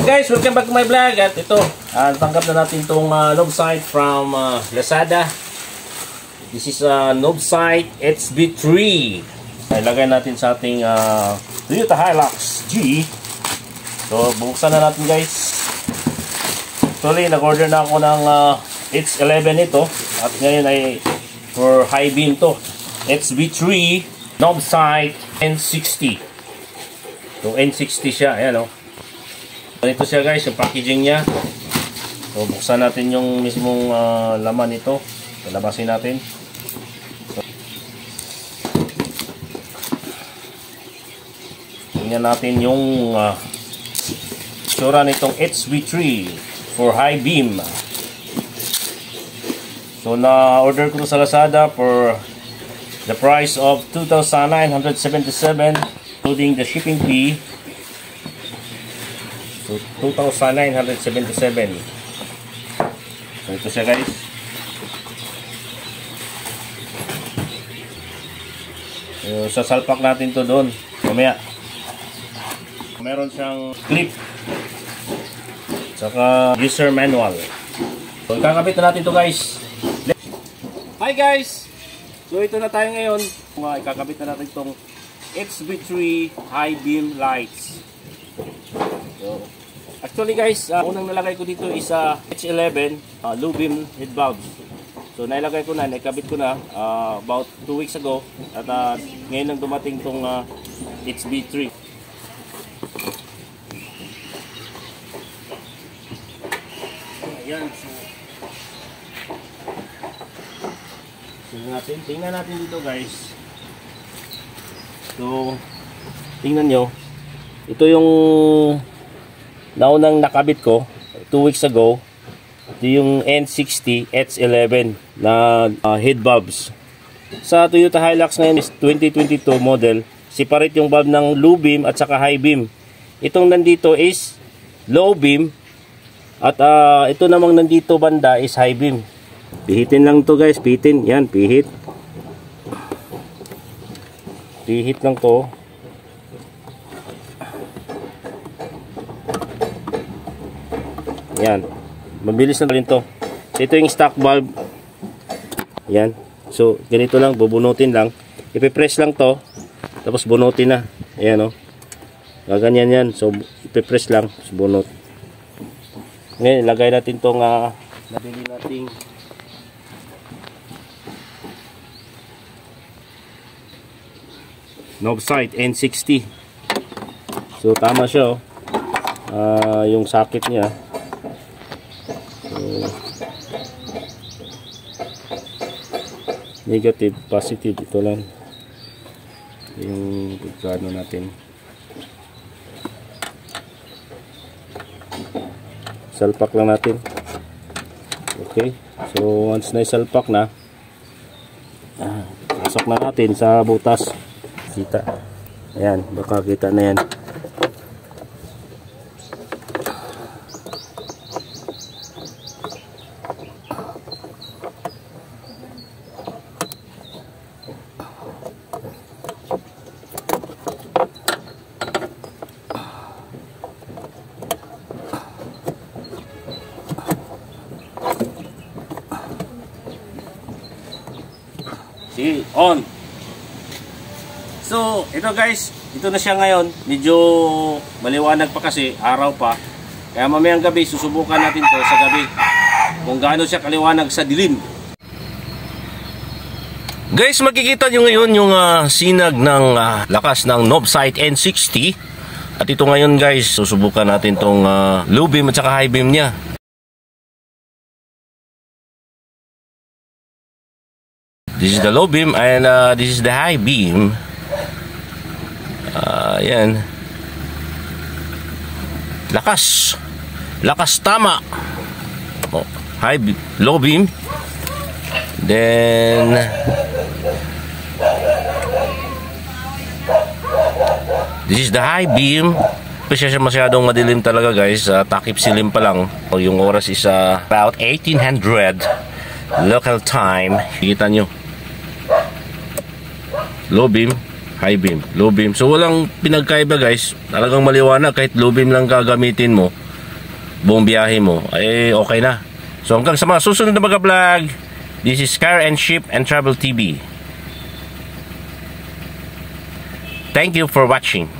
Guys, welcome back to my vlog. At ito, tanggap na natin itong knob sight from Lazada. This is knob sight XB3. Ilagay natin sa ating Toyota Hilux G. So, buksan na natin guys. Actually, nag-order na ako ng H11 ito. At ngayon ay for high beam to. XB3 knob sight N60. So, N60 siya. Ayan o. Ito siya guys, yung packaging niya. So, buksan natin yung mismong laman nito. Labasin natin. So, tingnan natin yung tsura nitong XB3 for high beam. So, na-order ko sa Lazada for the price of 2,977 including the shipping fee. So, 2,977. So, ito siya guys. So, sasalpak natin to doon. Mamaya. Meron siyang clip. Saka user manual. So, kakabit na natin to guys. Hi guys! So, ito na tayo ngayon. Ikakabit na natin itong XB3 high beam lights. So, actually guys, unang nalagay ko dito is H11 low beam head bulbs. So nailagay ko na, naikabit ko na about 2 weeks ago. At ngayon lang dumating tong XB3. Ayan, so tingnan natin dito guys. So tingnan nyo, ito yung naunang nakabit ko 2 weeks ago. Ito yung N60 H11 na head bulbs. Sa Toyota Hilux ngayon is 2022 model. Separate yung bulb ng low beam at saka high beam. Itong nandito is low beam at ito namang nandito banda is high beam. Pihitin lang to guys, pihitin. Yan, pihit. Pihit lang to. Yan. Mabilis na rin to. Ito yung stock bulb. Yan. So, ganito lang. Bubunutin lang. Ipipress lang to. Tapos bunutin na. Ayan o. Gaganyan yan. So, ipipress lang. Tapos bunot. Ngayon, ilagay natin tong nabili nating knob sight N60. So, tama siya o. Yung socket niya. Negative, positive, ito lang yung pagkano natin. Salpak lang natin. Okay, so once na isalpak na, pasok na natin sa butas. Kita, ayan, baka kita na yan. See, on. So, ito guys, ito na siya ngayon. Medyo maliwanag pa kasi, araw pa. Kaya mamayang gabi, susubukan natin to sa gabi. Kung gaano siya kaliwanag sa dilim. Guys, makikita nyo ngayon yung sinag ng lakas ng knob sight N60. At ito ngayon guys, susubukan natin tong low beam at saka high beam niya. This is the low beam and this is the high beam. Yan. Lakas. Lakas tama. Oh, low beam. Then this is the high beam. Kasi siya masyadong madilim talaga guys. Takip silim pa lang. Yung oras is about 1800 local time. Kita nyo. Low beam, high beam, low beam. So walang pinagkaiba guys. Talagang maliwanag kahit low beam lang gagamitin mo. buong biyahe mo, ay okay na. So hanggang sa mga susunod na mga vlog, this is Car and Ship and Travel TV. Thank you for watching.